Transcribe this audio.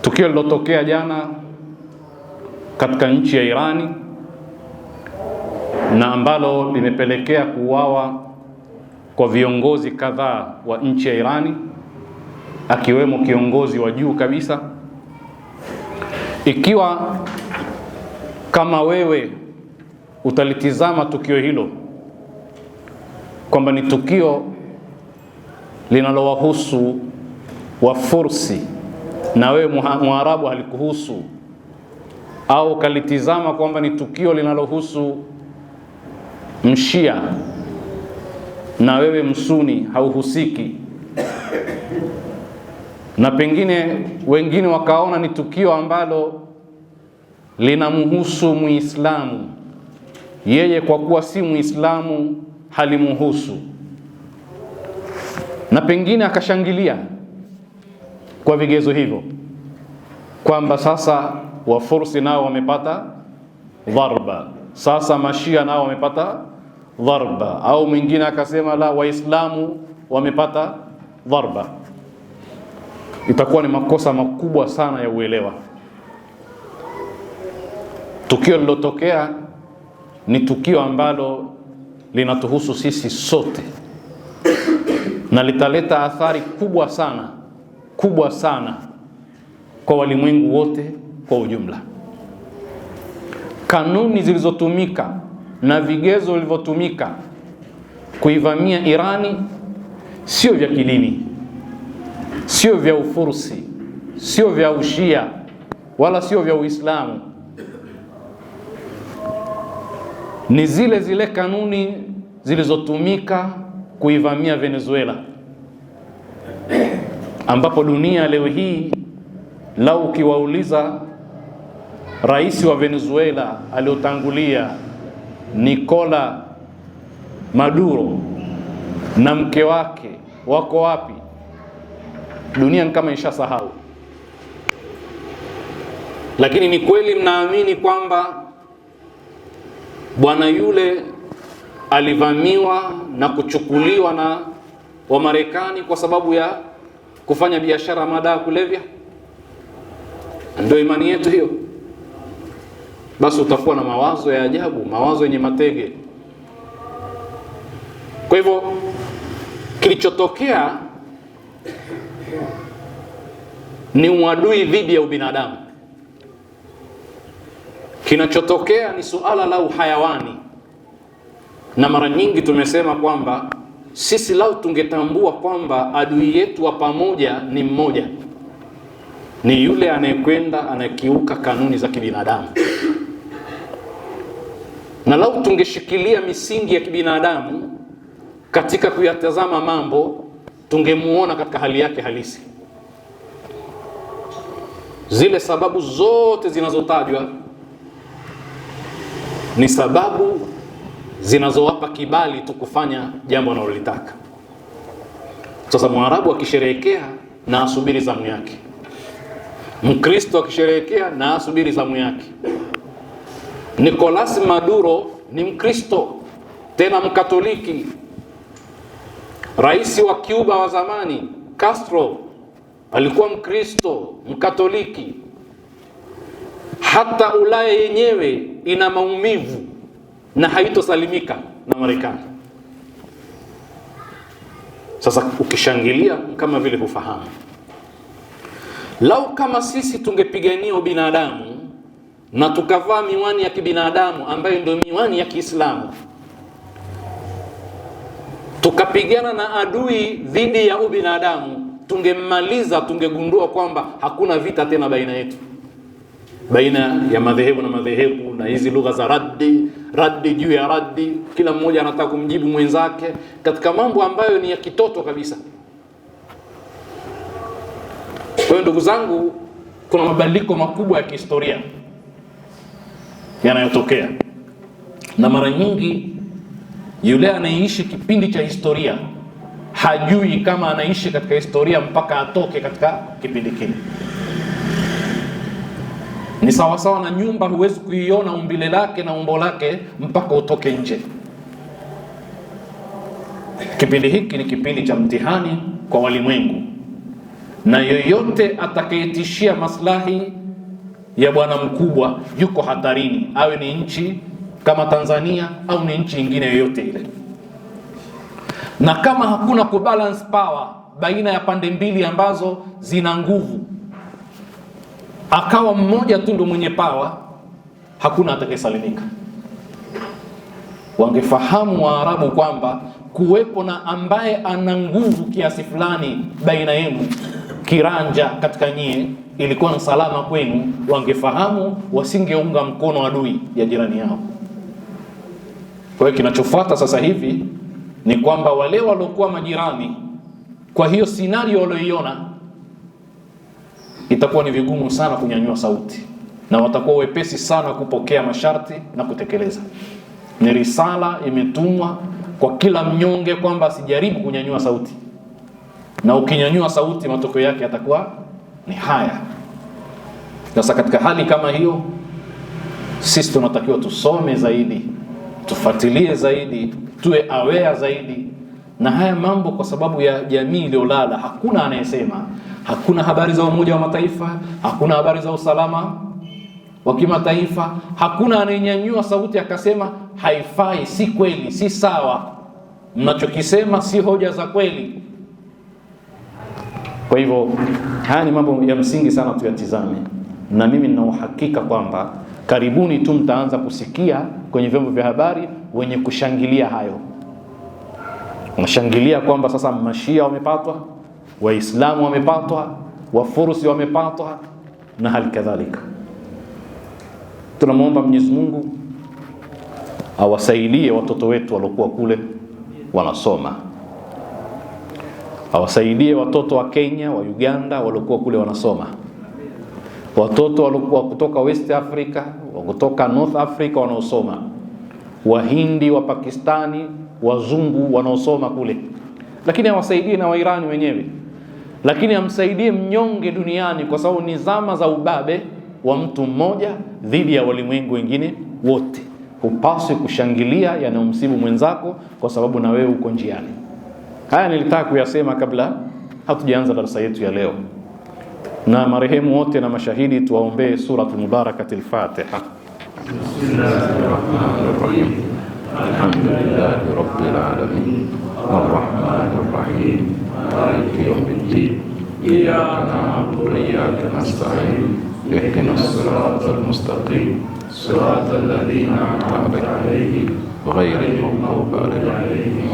Tukio lilotokea jana katika nchi ya Irani na ambalo limepelekea kuuawa kwa viongozi kadhaa wa nchi ya Irani, akiwemo kiongozi wa juu kabisa. Ikiwa kama wewe utalitizama tukio hilo kwamba ni tukio linalowahusu Wafursi na wewe Mwarabu halikuhusu, au kalitizama kwamba ni tukio linalohusu Mshia na wewe Msuni hauhusiki, na pengine wengine wakaona ni tukio ambalo linamhusu Muislamu, yeye kwa kuwa si Muislamu halimuhusu, na pengine akashangilia kwa vigezo hivyo kwamba sasa Wafursi nao wamepata dharba, sasa Mashia nao wamepata dharba, au mwingine akasema la, Waislamu wamepata dharba. Itakuwa ni makosa makubwa sana ya uelewa. Tukio lilotokea ni tukio ambalo linatuhusu sisi sote na litaleta athari kubwa sana kwa walimwengu wote kwa ujumla. Kanuni zilizotumika na vigezo vilivyotumika kuivamia Irani sio vya kidini, sio vya Ufursi, sio vya Ushia, wala sio vya Uislamu. Ni zile kanuni zilizotumika kuivamia Venezuela, ambapo dunia leo hii, lau ukiwauliza rais wa Venezuela aliotangulia Nicolas Maduro na mke wake wako wapi, dunia kama ishasahau. Lakini ni kweli mnaamini kwamba bwana yule alivamiwa na kuchukuliwa na Wamarekani kwa sababu ya kufanya biashara madawa kulevya? Ndio imani yetu hiyo? Basi utakuwa na mawazo ya ajabu, mawazo yenye matege. Kwa hivyo kilichotokea ni uadui dhidi ya ubinadamu. Kinachotokea ni suala la uhayawani, na mara nyingi tumesema kwamba sisi lau tungetambua kwamba adui yetu wa pamoja ni mmoja, ni yule anayekwenda anakiuka kanuni za kibinadamu, na lau tungeshikilia misingi ya kibinadamu katika kuyatazama mambo, tungemuona katika hali yake halisi. Zile sababu zote zinazotajwa ni sababu zinazowapa kibali tu kufanya jambo analolitaka. Sasa Mwarabu akisherehekea na asubiri zamu yake, Mkristo akisherehekea na asubiri zamu yake. Nicolas Maduro ni Mkristo, tena Mkatoliki. Rais wa Cuba wa zamani Castro alikuwa Mkristo, Mkatoliki. Hata Ulaya yenyewe ina maumivu na haitosalimika na Marekani. Sasa ukishangilia kama vile hufahamu. Lau kama sisi tungepigania ubinadamu na tukavaa miwani ya kibinadamu ambayo ndio miwani ya Kiislamu, tukapigana na adui dhidi ya ubinadamu, tungemmaliza, tungegundua kwamba hakuna vita tena baina yetu, baina ya madhehebu na madhehebu, na hizi lugha za raddi juu ya raddi, kila mmoja anataka kumjibu mwenzake katika mambo ambayo ni ya kitoto kabisa. Kwa hiyo ndugu zangu, kuna mabadiliko makubwa ya kihistoria yanayotokea, na mara nyingi yule anaishi kipindi cha historia hajui kama anaishi katika historia mpaka atoke katika kipindi kile. Ni sawa sawa na nyumba, huwezi kuiona umbile lake na umbo lake mpaka utoke nje. Kipindi hiki ni kipindi cha mtihani kwa walimwengu, na yoyote atakayetishia maslahi ya bwana mkubwa yuko hatarini, awe ni nchi kama Tanzania au ni nchi nyingine yoyote ile. Na kama hakuna kubalance power baina ya pande mbili ambazo zina nguvu, akawa mmoja tu ndo mwenye power, hakuna atakayesalimika. Wangefahamu Waarabu kwamba kuwepo na ambaye ana nguvu kiasi fulani baina yenu, kiranja katika nyie, ilikuwa ni salama kwenu. Wangefahamu, wasingeunga mkono adui ya jirani yao. Kwa hiyo kinachofuata sasa hivi ni kwamba wale waliokuwa majirani, kwa hiyo scenario walioiona, itakuwa ni vigumu sana kunyanyua sauti, na watakuwa wepesi sana kupokea masharti na kutekeleza. Ni risala imetumwa kwa kila mnyonge kwamba asijaribu kunyanyua sauti, na ukinyanyua sauti matokeo yake yatakuwa ni haya. Sasa katika hali kama hiyo, sisi tunatakiwa tusome zaidi, tufuatilie zaidi, tuwe aware zaidi na haya mambo, kwa sababu ya jamii iliyolala. Hakuna anayesema, hakuna habari za Umoja wa Mataifa, hakuna habari za usalama wa kimataifa, hakuna anayenyanyua sauti akasema haifai, si kweli, si sawa, mnachokisema si hoja za kweli. Kwa hivyo haya ni mambo ya msingi sana tuyatizame, na mimi nina uhakika kwamba karibuni tu mtaanza kusikia kwenye vyombo vya habari wenye kushangilia hayo. Wanashangilia kwamba sasa Mashia wamepatwa, Waislamu wamepatwa, Wafursi wamepatwa na hali kadhalika. Tunamuomba Mwenyezi Mungu awasaidie watoto wetu waliokuwa kule wanasoma. Awasaidie watoto wa Kenya, wa Uganda waliokuwa kule wanasoma. Watoto waliokuwa kutoka West Africa, kutoka North Africa wanaosoma. Wahindi, wa Pakistani, wazungu wanaosoma kule. Lakini awasaidie na Wairani wenyewe. Lakini amsaidie mnyonge duniani, kwa sababu ni zama za ubabe wa mtu mmoja dhidi ya walimwengu wengine wote. Hupaswi kushangilia yanayomsibu mwenzako kwa sababu na wewe uko njiani. Haya nilitaka kuyasema kabla hatujaanza darasa yetu ya leo. Na marehemu wote na mashahidi tuwaombee suratul mubarakatil Fatiha. Bismillahirrahmanirrahim. Alhamdulillahi rabbil alamin. Arrahmanirrahim. Maliki yawmiddin. Iyyaka na'budu wa iyyaka nasta'in. Ihdinas siratal mustaqim. Siratal ladzina an'amta 'alaihim ghairil maghdubi 'alaihim.